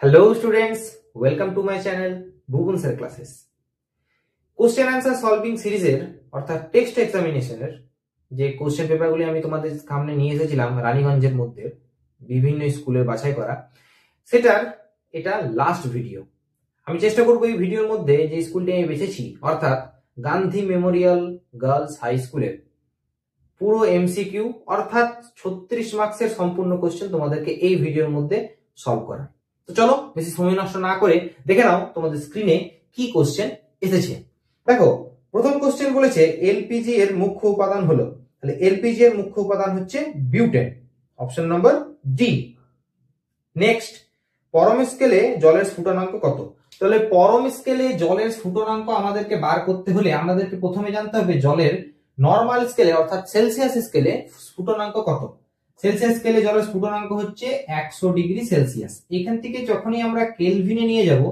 Hello students, welcome to my channel Bhuban Sir Classes. Question answer solving সিরিজের অর্থাৎ text এক্সামিনেশনের যে question পেপারগুলি আমি তোমাদের সামনে নিয়ে এসেছিলাম রানীগঞ্জের মধ্যে বিভিন্ন স্কুলের বাছাই করা, সেটার এটা লাস্ট ভিডিও। আমি চেষ্টা করব এই ভিডিওর মধ্যে যে স্কুলটি আমি বেছেছি অর্থাৎ গান্ধী মেমোরিয়াল গার্লস হাই স্কুলের পুরো এমসিকিউ অর্থাৎ 36 মার্কসের সম্পূর্ণ কোশ্চেন তোমাদেরকে এই ভিডিওর মধ্যে সলভ করা। তো চলো বেশি সময় নষ্ট না করে দেখে নাও তোমাদের স্ক্রিনে কি কোশ্চেন এসেছে। দেখো, প্রথম কোশ্চেন বলেছে এলপিজি এর মুখ্য উপাদান হলো, তাহলে এলপিজি এর মুখ্য উপাদান হচ্ছে butane, option number D. Next, পরম স্কেলে জলের স্ফুটনাঙ্ক কত? তাহলে পরম স্কেলে জলের স্ফুটনাঙ্ক আমাদেরকে বার করতে হলে আমাদেরকে প্রথমে জানতে হবে জলের নরমাল স্কেলে অর্থাৎ সেলসিয়াস স্কেলে স্ফুটনাঙ্ক কত। সেলসিয়াস স্কেলে জলের স্ফুটনাঙ্ক হচ্ছে 100 ডিগ্রি সেলসিয়াস। এখান থেকে যখনই আমরা কেলভিনে নিয়ে যাব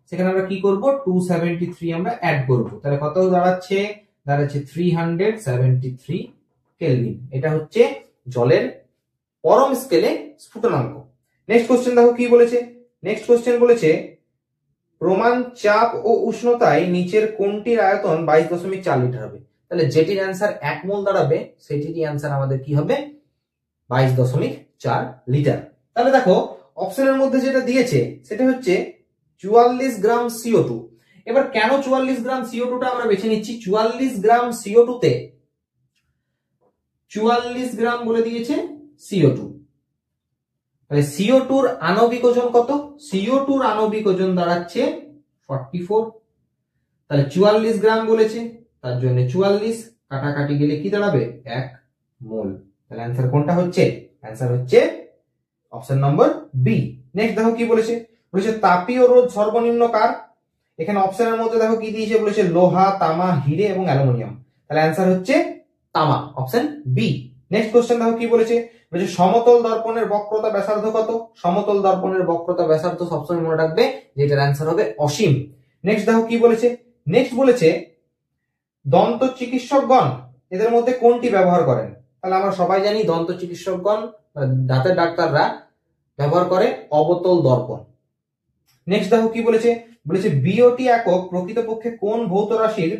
সেখানে আমরা কি করব 273 আমরা অ্যাড করব, তাহলে কত দাঁড়াচ্ছে 373 কেলভিন। এটা হচ্ছে জলের পরম স্কেলে স্ফুটনাঙ্ক। নেক্সট কোশ্চেন দেখো কি বলেছে। নেক্সট কোশ্চেন বলেছে প্রমাণ চাপ ও উষ্ণতায় নিচের কোনটির আয়তন 22.4 লিটার হবে? তাহলে যেটির অ্যান্সার 1 মোল দাঁড়াবে সেটিরই অ্যান্সার আমাদের কি হবে 22.4 লিটার। তাহলে দেখো অপশনের মধ্যে যেটা দিয়েছে সেটা হচ্ছে 44 গ্রাম CO2। এবার কেন 44 গ্রাম CO2 টা আমরা বেছে নিচ্ছি? 44 গ্রাম CO2 তে 44 গ্রাম বলে দিয়েছে CO2, তাহলে CO2 এর আণবিক ওজন কত? CO2 এর আণবিক ওজন দাঁড়াচ্ছে 44, তাহলে 44 গ্রাম বলেছে তার জন্য 44 কাটাকাটি গেলে কি দাঁড়াবে 1 মোল। তাহলে অ্যান্সার কোনটা হচ্ছে? অ্যান্সার হচ্ছে অপশন নম্বর বি। নেক্সট দেখো কি বলেছে। বলেছে তাপীয় রোধ সর্বনিম্ন কার? এখানে অপশনের মধ্যে দেখো কি দিয়েছে, বলেছে লোহা, তামা, হিরে এবং অ্যালুমিনিয়াম। তাহলে অ্যান্সার হচ্ছে তামা, অপশন বি। নেক্সট কোশ্চেন দেখো কি বলেছে। বলেছে সমতল দর্পণের বক্রতা ব্যাসার্ধ কত? সমতল দর্পণের বক্রতা ব্যাসার্ধ সবসময় মনে রাখবে যেটার অ্যান্সার হবে অসীম। নেক্সট দেখো কি বলেছে। নেক্সট বলেছে দন্ত চিকিৎসকগণ এদের মধ্যে কোনটি ব্যবহার করেন? তাহলে আমরা সবাই জানি দন্ত চিকিৎসকগণ দাঁতের ডাক্তাররা ব্যবহার করে অবতল দর্পণ। নেক্সট দেখো কি বলেছে। বলেছে বিওটি একক প্রকৃতপক্ষে কোন ভৌত রাশির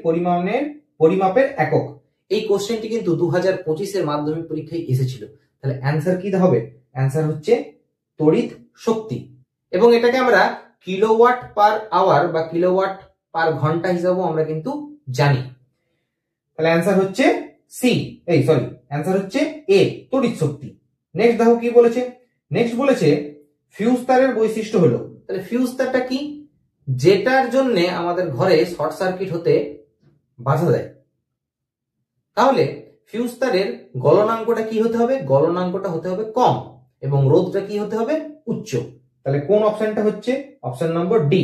পরিমাপের একক? এই কোশ্চেনটি কিন্তু 2025 এর মাধ্যমিক পরীক্ষায় এসেছিল। তাহলে অ্যান্সার কি হবে? অ্যান্সার হচ্ছে তড়িৎ শক্তি, এবং এটাকে আমরা কিলোওয়াট পার আওয়ার বা কিলোওয়াট পার ঘন্টা হিসাবেও আমরা কিন্তু জানি। তাহলে অ্যান্সার হচ্ছে সি, অ্যান্সার হচ্ছে এ, তড়িৎ শক্তি। নেক্সট দেখো কি বলেছে। নেক্সট বলেছে ফিউজ তারের বৈশিষ্ট্য হলো, তাহলে ফিউজ তারটা কি? যেটার জন্য আমাদের ঘরে শর্ট সার্কিট হতে বাধা দেয়। তাহলে ফিউজ তারের গলনাঙ্কটা কি হতে হবে? গলনাঙ্কটা হতে হবে কম এবং রোধটা কি হতে হবে উচ্চ। তাহলে কোন অপশনটা হচ্ছে? অপশন নম্বর ডি,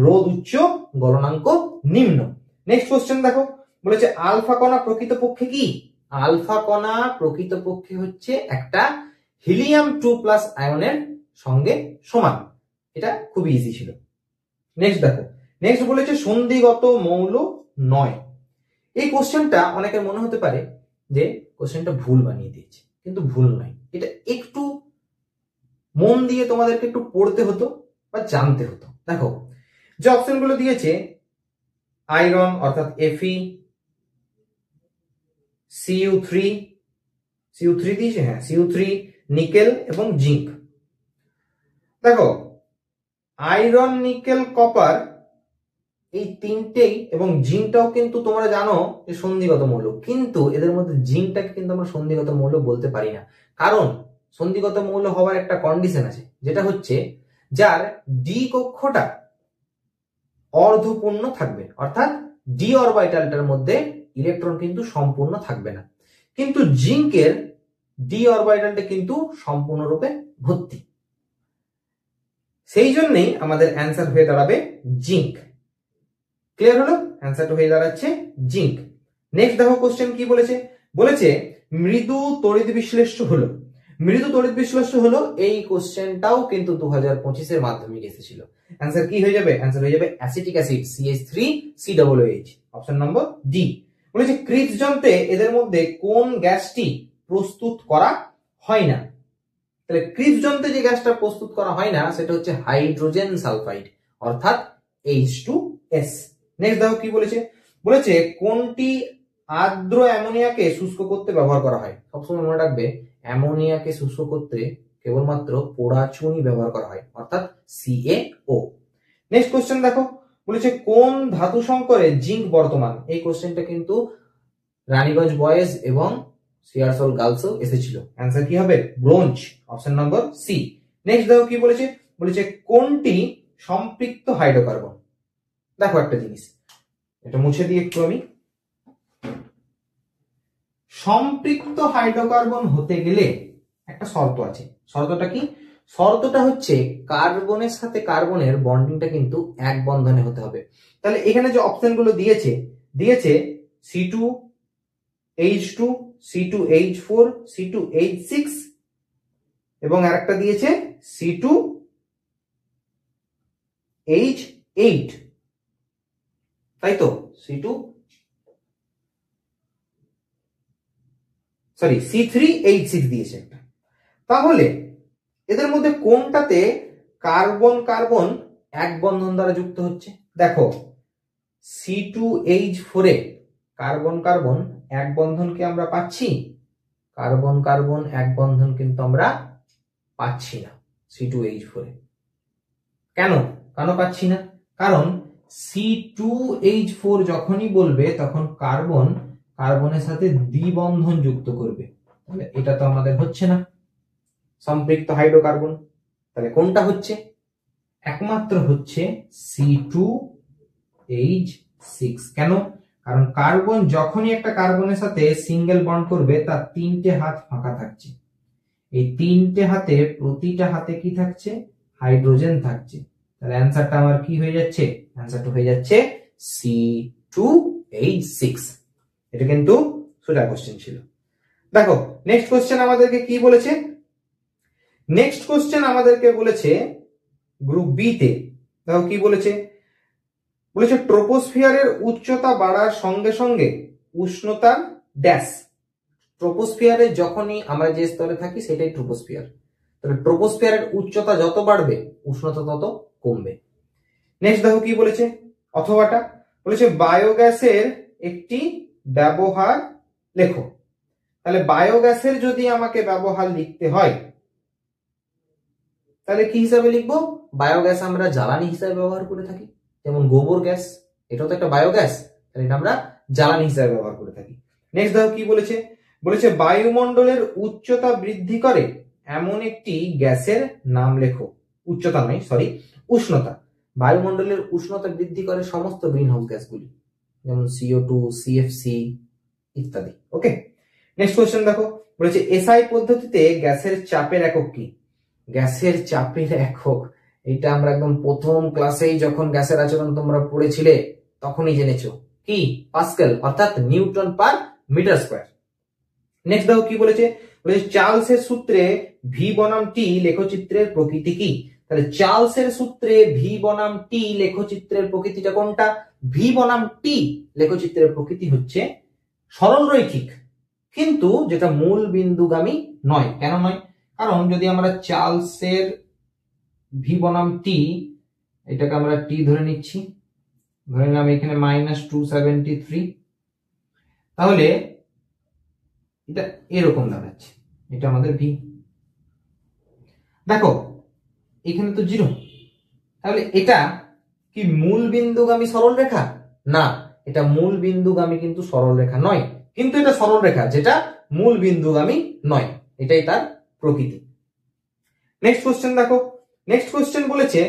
রোধ উচ্চ গলনাঙ্ক নিম্ন। নেক্সট কোশ্চেন দেখো। বলেছে আলফা কণা প্রকৃতপক্ষে কি? আলফা কণা প্রকৃতপক্ষে হচ্ছে একটা হিলিয়াম 2+ আয়নের সঙ্গে সমান। এটা খুব ইজি ছিল। নেক্সট দেখো। নেক্সট বলেছে সন্ধিগত মৌল নয়। এই কোশ্চেনটা অনেকের মনে হতে পারে যে কোশ্চেনটা ভুল বানিয়ে দিয়েছে, কিন্তু ভুল নয়। এটা একটু মন দিয়ে তোমাদেরকে একটু পড়তে হতো বা জানতে হতো। দেখো যে অপশনগুলো দিয়েছে আয়রন অর্থাৎ Fe, Cu3 দিয়েছে, হ্যাঁ Cu3, নিকেল এবং জিঙ্ক। দেখো আয়রন, নিকেল, কপার এই তিনটেই এবং জিঙ্কটাও কিন্তু তোমরা জানো যে সন্ধিগত মৌল, কিন্তু এদের মধ্যে জিঙ্কটাকে কিন্তু আমরা সন্ধিগত মৌল বলতে পারি না। কারণ সন্ধিগত মৌল হওয়ার একটা কন্ডিশন আছে, যেটা হচ্ছে যার ডি কক্ষটা অর্ধপূর্ণ থাকবে, অর্থাৎ ডি অরবিটালটার মধ্যে ইলেকট্রন কিন্তু সম্পূর্ণ থাকবে না। কিন্তু জিঙ্কের ডি অরবিটালটা কিন্তু সম্পূর্ণরূপে ভর্তি। সেই জন্যই আমাদের অ্যান্সার হয়ে দাঁড়াবে জিঙ্ক। ক্লিয়ার হলো? অ্যান্সারটা হয়ে দাঁড়াচ্ছে জিঙ্ক। নেক্সট দেখো কোশ্চেন কি বলেছে। বলেছে মৃদু তড়িৎ বিশ্লেষ্য হলো। মৃদু তড়িৎ বিশ্লেষ্য হলো, এই কোশ্চেনটাও কিন্তু 2025 এর মাধ্যমিক এসেছিল। অ্যান্সার কি হয়ে যাবে? অ্যান্সার হয়ে যাবে acetic acid CH3COOH, option number D. বলেছে ক্রিপ্স যন্ত্রে এদের মধ্যে কোন গ্যাসটি প্রস্তুত করা হয় না? তাহলে ক্রিবস যন্ত্রে যে গ্যাসটা প্রস্তুত করা হয় না সেটা হচ্ছে হাইড্রোজেন সালফাইড অর্থাৎ H2S। নেক্সট দেখো কি বলেছে, বলেছে কোনটি আর্দ্র অ্যামোনিয়াকে শুষ্ক করতে ব্যবহার করা হয়। সবসময় মনে রাখবে অ্যামোনিয়াকে শুষ্ক করতে কেবলমাত্র পোড়া চুনি ব্যবহার করা হয় অর্থাৎ CaO। নেক্সট কোশ্চেন দেখো, বলেছে কোন ধাতু সংকরে জিঙ্ক বর্তমান। এই কোশ্চেনটা কিন্তু রানীগঞ্জ বয়েজ এবং সিয়ারসল গার্লসও এসেছিল। অ্যান্সার কি হবে? Bronze, option number C. Next দেখো কি বলেছে, বলেছে কোনটি সম্পৃক্ত হাইড্রোকার্বন। দেখো একটা জিনিস, এটা মুছে দিই একটু আমি। সম্পৃক্ত হাইড্রোকার্বন হতে গেলে একটা শর্ত আছে। শর্তটা কি? শর্তটা হচ্ছে কার্বনের সাথে কার্বনের বন্ডিংটা কিন্তু এক বন্ধনে হতে হবে। তাহলে এখানে যে অপশনগুলো দিয়েছে C2H2, C2H4, C2H6 এবং আরেকটা দিয়েছে C2H8, তাই তো? C3H6 দিয়েছে একটা। তাহলে এদের মধ্যে কোনটাতে কার্বন কার্বন এক বন্ধন দ্বারা যুক্ত হচ্ছে? দেখো C2H4 এ কার্বন কার্বন এক বন্ধন কি আমরা পাচ্ছি? কার্বন কার্বন এক বন্ধন কিন্তু আমরা পাচ্ছি না C2H4 এ। কেন পাচ্ছি না? কারণ C2H4 যখনই বলবে তখন কার্বন কার্বনের সাথে দ্বিবন্ধন যুক্ত করবে, তাহলে এটা তো আমাদের হচ্ছে না সম্পৃক্ত হাইড্রোকার্বন। তাহলে কোনটা হচ্ছে? একমাত্র হচ্ছে C2H6। কেন? কারণ কার্বন যখনই একটা কার্বনের সাথে সিঙ্গেল বন্ড করবে তার তিনটে হাত ফাঁকা থাকছে। এই তিনটে হাতে প্রতিটা হাতে কি থাকছে? হাইড্রোজেন থাকছে। তাহলে অ্যান্সারটা আমার কি হয়ে যাচ্ছে? অ্যান্সারটা হয়ে যাচ্ছে C2H6। এটা কিন্তু সোজা কোশ্চেন ছিল। দেখো নেক্সট কোশ্চেন আমাদেরকে কি বলেছে? নেক্সট কোশ্চেন আমাদেরকে বলেছে গ্রুপ বি তে। দেখো কি বলেছে, বলেছে ট্রোপোস্ফিয়ারের উচ্চতা বাড়ার সঙ্গে সঙ্গে উষ্ণতার ড্যাশ। ট্রোপোস্ফিয়ারে যখনই আমরা যে স্তরে থাকি সেটাই ট্রোপোস্ফিয়ার। তাহলে ট্রোপোস্ফিয়ারের উচ্চতা যত বাড়বে উষ্ণতা তত কমবে। নেক্সট দেখো কি বলেছে, অথবাটা বলেছে বায়োগ্যাসের একটি ব্যবহার লেখো। তাহলে বায়োগ্যাসের যদি আমাকে ব্যবহার লিখতে হয় তাহলে কি হিসাবে লিখবো? বায়োগ্যাস আমরা জ্বালানি হিসাবে ব্যবহার করে থাকি, যেমন গোবর গ্যাস, এটাও তো একটা বায়োগ্যাস, তাহলে এটা আমরা জ্বালানি হিসাবে ব্যবহার করে থাকি। নেক্সট দেখো কি বলেছে, বলেছে বায়ুমণ্ডলের উচ্চতা বৃদ্ধি করে এমন একটি গ্যাসের নাম লেখো। উচ্চতা নয়, সরি, উষ্ণতা। বায়ুমণ্ডলের উষ্ণতা বৃদ্ধি করে সমস্ত গ্রিন হাউস গ্যাসগুলি, যেমন CO2, CFC ইত্যাদি। ওকে, নেক্সট কোশ্চেন দেখো, বলেছে এসআই পদ্ধতিতে গ্যাসের চাপের একক কি? গ্যাসের চাপের একক এটা আমরা একদম প্রথম ক্লাসেই যখন গ্যাসের আচরণ তোমরা পড়েছিলে তখনই জেনেছো, কি? পাস্কেল অর্থাৎ newton per metre square. Next দেখো কি বলেছে, বলেছে চার্লসের সূত্রে ভি বনাম টি লেখচিত্রের প্রকৃতি কি? তাহলে চার্লসের সূত্রে ভি বনাম টি লেখচিত্রের প্রকৃতিটা কোনটা? ভি বনাম টি লেখচিত্রের প্রকৃতি হচ্ছে সরল রৈখিক, কিন্তু যেটা মূল বিন্দুগামী নয়। কেন নয়? কারণ যদি আমরা চার্লসের ভি বনাম টি, এটাকে আমরা টি ধরে নিচ্ছি, ধরে নিলাম এখানে -273, তাহলে এটা এরকম দাঁড়াচ্ছে, এটা আমাদের ভি। দেখো এখানে তো 0, তাহলে এটা কি মূল বিন্দুগামী সরল রেখা? না, এটা মূল বিন্দুগামী কিন্তু সরল রেখা নয়, কিন্তু এটা সরল রেখা যেটা মূল বিন্দুগামী নয়, এটাই তার প্রকৃতি। নেক্সট কোশ্চেন দেখো, নেক্সট কোশ্চেন বলেছে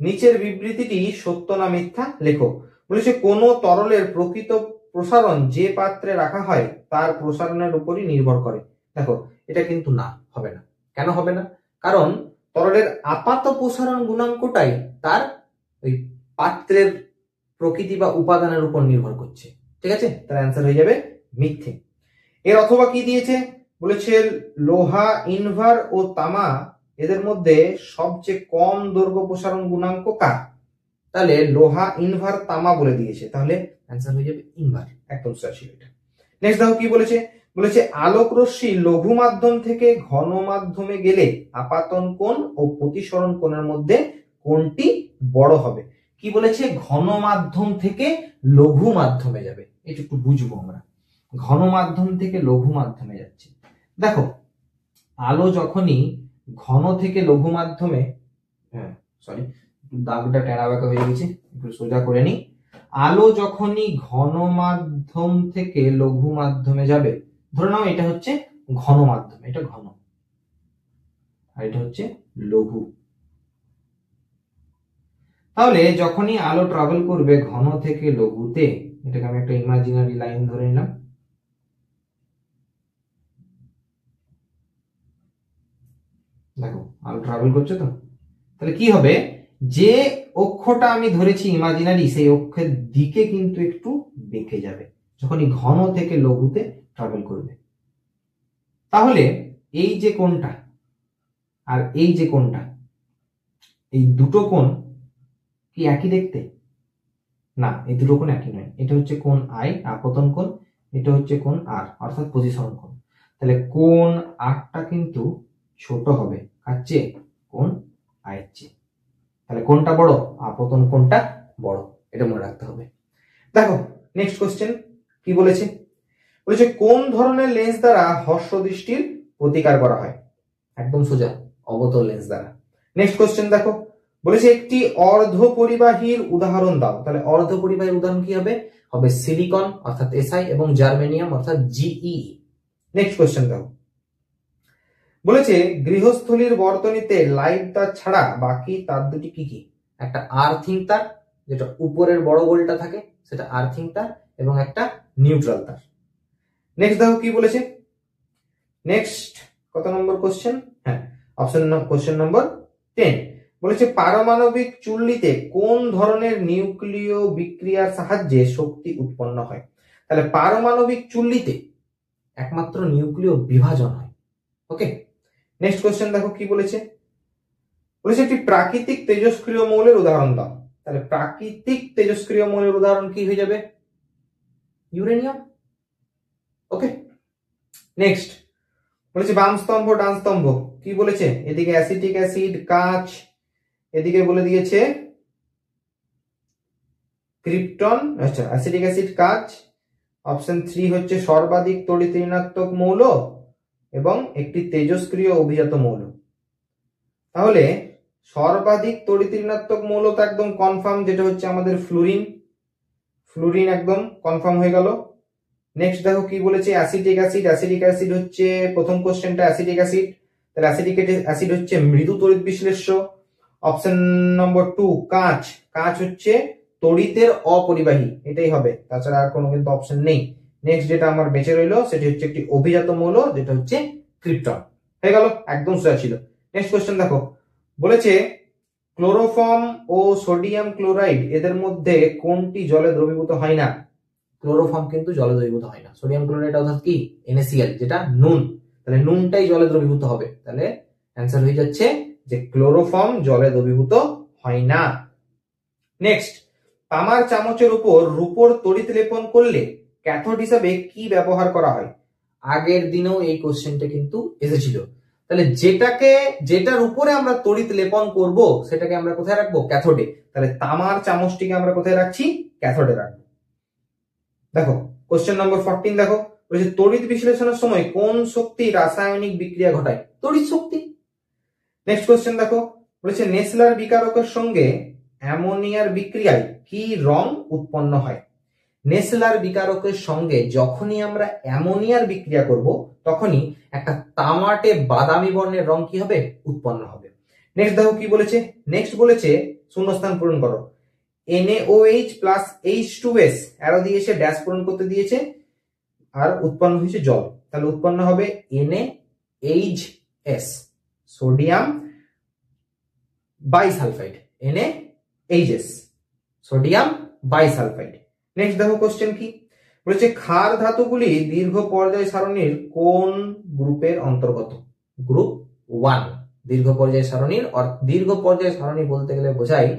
নিচের বিবৃতিটি সত্য না মিথ্যা লেখো। বলেছে কোন তরলের প্রকৃত প্রসারণ যে পাত্রে রাখা হয় তার প্রসারণের উপরই নির্ভর করে। দেখো এটা কিন্তু না, হবে না। কেন হবে না? কারণ তরলের আপাত প্রসারণ গুণাঙ্কটাই তার ওই পাত্রের প্রকৃতি বা উপাদানের উপর নির্ভর করছে। ঠিক আছে, তার অ্যান্সার হয়ে যাবে মিথ্যে। এর অথবা কি দিয়েছে, বলেছে লোহা, ইনভার ও তামা এদের মধ্যে সবচেয়ে কম দৈর্ঘ্য প্রসারণ গুণাঙ্ক কার? তাহলে লোহা, ইনভার, তামা বলে দিয়েছে, তাহলে অ্যান্সার হয়ে যাবে ইনভার, একদম সঠিক এটা। নেক্সট দেখো কি বলেছে, বলেছে আলোক রশ্মি লঘু মাধ্যম থেকে ঘন মাধ্যমে গেলে আপাতন কোণ ও প্রতিসরণ কোণের মধ্যে কোনটি বড় হবে? কি বলেছে? ঘন মাধ্যম থেকে লঘু মাধ্যমে যাবে। এটা একটু বুঝবো আমরা। ঘন মাধ্যম থেকে লঘু মাধ্যমে যাচ্ছে। দেখো, আলো যখনই ঘন থেকে লঘু মাধ্যমে, সরি দাগটা টেরা বাঁকা হয়ে গেছে, একটু সোজা করে নি। আলো যখনই ঘন মাধ্যম থেকে লঘু মাধ্যমে যাবে, ধরে নাও এটা হচ্ছে ঘন মাধ্যম, এটা ঘন আর এটা হচ্ছে লঘু। তাহলে যখনই আলো ট্রাভেল করবে ঘন থেকে লঘুতে, এটাকে আমি একটা ইমাজিনারি লাইন ধরে নিলাম, দেখো আলো ট্রাভেল করছে তো, তাহলে কি হবে? যে অক্ষটা আমি ধরেছি ইমাজিনারি, সেই অক্ষের দিকে কিন্তু একটু বেঁকে যাবে যখনই ঘন থেকে লঘুতে ট্রাভেল করবে। তাহলে এই যে কোণটা আর এই যে কোণটা, এই দুটো কোণ কি একই দেখতে? না, এই দুটো কোণ একই নয়। এটা হচ্ছে কোণ আই, আপতন কোণ, এটা হচ্ছে কোণ আর, অর্থাৎ প্রতিসরণ কোণ। তাহলে কোণ আরটা কিন্তু ছোট হবে কার চেয়ে? কোণ আয়ের চেয়ে। তাহলে কোনটা বড়? আপতন কোণটা বড়, এটা মনে রাখতে হবে। দেখো নেক্সট কোশ্চেন কি বলেছে? বলেছে কোন ধরনের লেন্স দ্বারা হর্ষ দৃষ্টির প্রতিকার করা হয়? একদম সোজা, অবতল লেন্স দ্বারা। নেক্সট কোশ্চেন দেখো, বলেছে একটি অর্ধ পরিবাহীর উদাহরণ দাও। তাহলে অর্ধ পরিবাহীর উদাহরণ কি হবে? হবে সিলিকন অর্থাৎ এসআই এবং জার্মেনিয়াম অর্থাৎ জিই। নেক্সট কোশ্চেন দেখো, বলেছে গৃহস্থলীর বর্তনীতে লাইট তার ছাড়া বাকি তার দুটি কি কি? একটা আর্থিং তার, যেটা উপরের বড় গোলটা থাকে সেটা আর্থিং তার, এবং একটা নিউট্রাল তার। নেক্সট দেখো কি বলেছে? নেক্সট কত নম্বর কোশ্চেন? হ্যাঁ, অপশন কোশ্চেন নম্বর 10। বলেছে পারমাণবিক চুল্লিতে কোন ধরনের নিউক্লিয় বিক্রিয়ার সাহায্যে শক্তি উৎপন্ন হয়? তাহলে পারমাণবিক চুল্লিতে একমাত্র নিউক্লিয় বিভাজন হয়। ওকে, নেক্সট কোশ্চেন দেখো কি বলেছে? বলেছে একটি প্রাকৃতিক তেজস্ক্রিয় মৌলের উদাহরণ দাও। তাহলে প্রাকৃতিক তেজস্ক্রিয় মৌলের উদাহরণ কি হয়ে যাবে? ইউরেনিয়াম। ওকে, নেক্সট বলেছে বাম স্তম্ভ ডান স্তম্ভ, কি বলেছে? এদিকে অ্যাসিটিক অ্যাসিড কাঁচ, এদিকে বলে দিয়েছে ক্রিপ্টন, আচ্ছা অ্যাসিটিক অ্যাসিড কাঁচ। অপশন 3 হচ্ছে সর্বাধিক তড়িৎ ঋণাত্মক মৌল এবং একটি তেজস্ক্রিয় অভিজাত মৌল। তাহলে সর্বাধিক তড়িৎ ঋণাত্মক মৌল তো একদম কনফার্ম, যেটা হচ্ছে আমাদের ফ্লুরিন। ফ্লুরিন একদম কনফার্ম হয়ে গেল। নেক্সট দেখো কি বলেছে? Acetic acid. অ্যাসিটিক অ্যাসিড হচ্ছে প্রথম কোশ্চেনটা অ্যাসিটিক অ্যাসিড, তাহলে অ্যাসিটিক অ্যাসিড হচ্ছে মৃদু তড়িৎ বিশ্লেষ্য। অপশন নম্বর 2 কাঁচ। কাঁচ হচ্ছে তড়িতের অপরিবাহী, এটাই হবে, তাছাড়া আর কোনো কিন্তু অপশন নেই। নেক্সট যেটা আমার বেঁচে রইলো সেটি হচ্ছে একটি অভিজাত মৌল, যেটা হচ্ছে ক্রিপ্টন। হয়ে গেল, একদম সোজা ছিল। নেক্সট কোশ্চেন দেখো, বলেছে ক্লোরোফর্ম ও সোডিয়াম ক্লোরাইড এদের মধ্যে কোনটি জলে দ্রবীভূত হয় না? ক্লোরোফর্ম কিন্তু জলে দ্রবীভূত হয় না। সোডিয়াম ক্লোরাইড অর্থাৎ কি? NaCl, যেটা নুন। তাহলে নুনটাই জলে দ্রবীভূত হবে। তাহলে অ্যান্সার হয়ে যাচ্ছে যে ক্লোরোফর্ম জলে দ্রবীভূত হয় না। নেক্সট, তামার চামচের উপর রূপোর তড়িৎ লেপন করলে ক্যাথোড হিসাবে কি ব্যবহার করা হয়? আগের দিনেও এই কোশ্চেনটা কিন্তু এসেছিল। তাহলে যেটার উপরে আমরা তড়িৎ লেপন করব সেটাকে আমরা কোথায় রাখবো? ক্যাথোডে। তাহলে তামার চামচটিকে আমরা কোথায় রাখছি? ক্যাথোডে রাখবো। দেখো কোশ্চেন নম্বর 14 দেখো, বলেছে তড়িৎ বিশ্লেষণের সময় কোন শক্তি রাসায়নিক বিক্রিয়া ঘটায়? তড়িৎ শক্তি। নেক্সট কোশ্চেন দেখো, বলেছে নেসলার বিকারকের সঙ্গে অ্যামোনিয়ার বিক্রিয়ায় কি রং উৎপন্ন হয়? নেসলার বিকারকের সঙ্গে যখনই আমরা অ্যামোনিয়ার বিক্রিয়া করব তখনই একটা তামাটে বাদামি বর্ণের রং কি হবে? উৎপন্ন হবে। নেক্সট দেখো কি বলেছে? নেক্সট বলেছে শূন্যস্থান পূরণ করো। NaOH প্লাস H2S অ্যারো দিয়েছে, ড্যাশ পূরণ করতে দিয়েছে, আর উৎপন্ন হয়েছে জল। তাহলে উৎপন্ন হবে NaHS, sodium bisulphide. NaHS, sodium bisulphide. Next দেখো কোশ্চেন কি বলেছে? ক্ষার ধাতুগুলি দীর্ঘ পর্যায় সারণীর কোন গ্রুপের অন্তর্গত? গ্রুপ 1 দীর্ঘ পর্যায় সারণীর। দীর্ঘ পর্যায় সারণী বলতে গেলে বোঝায়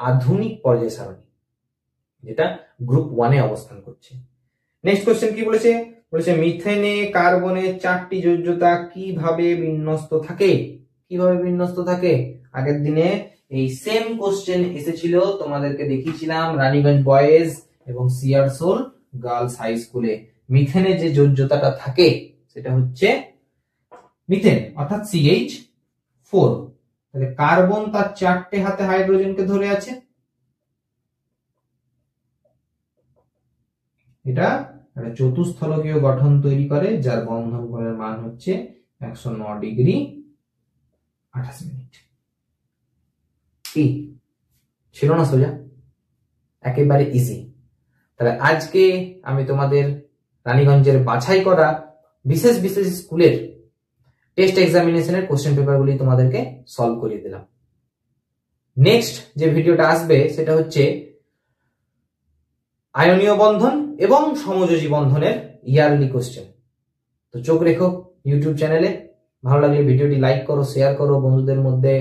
আধুনিক পর্যায় সারণী, যেটা গ্রুপ 1 এ অবস্থান করছে। নেক্সট কোশ্চেন কি বলেছে? বলেছে মিথেনে কার্বনের 4টি যোজ্যতা কিভাবে বিন্যস্ত থাকে। কিভাবে বিন্যস্ত থাকে, আগের দিনে এই সেম কোশ্চেন এসেছিল, তোমাদেরকে দেখিয়েছিলাম রানীগঞ্জ বয়েজ এবং সিয়ারসোল গার্লস হাই স্কুলে। মিথেনে যে যোজ্যতাটা থাকে সেটা হচ্ছে মিথেন অর্থাৎ CH4। তাহলে কার্বন তার 4টে হাতে হাইড্রোজেনকে ধরে আছে, এটা একটা চতুস্থলকীয় গঠন তৈরি করে যার বন্ধন কোণের মান হচ্ছে 109 ডিগ্রি 28 মিনিট। কি ছিল না সোজা, একেবারে ইজি। তাহলে আজকে আমি তোমাদের রানীগঞ্জের বাছাই করা বিশেষ বিশেষ স্কুলের টেস্ট এক্সামিনেশনের কোশ্চেন পেপারগুলি তোমাদেরকে সলভ করিয়ে দিলাম। নেক্সট যে ভিডিওটা আসবে সেটা হচ্ছে আয়নীয় বন্ধন এবং সমযোজী বন্ধনের ইয়ারলি কোশ্চেন। তো চোখ রেখো ইউটিউব চ্যানেলে। ভালো লাগলে ভিডিওটি লাইক করো, শেয়ার করো, বন্ধুদের মধ্যে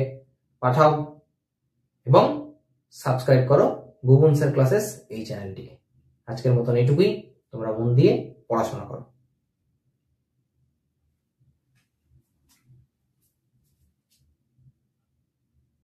পাঠাও এবং সাবস্ক্রাইব করো গুগন স্যার ক্লাসেস এই চ্যানেলটিকে। আজকের মতন এইটুকুই, তোমরা মন দিয়ে পড়াশোনা করো।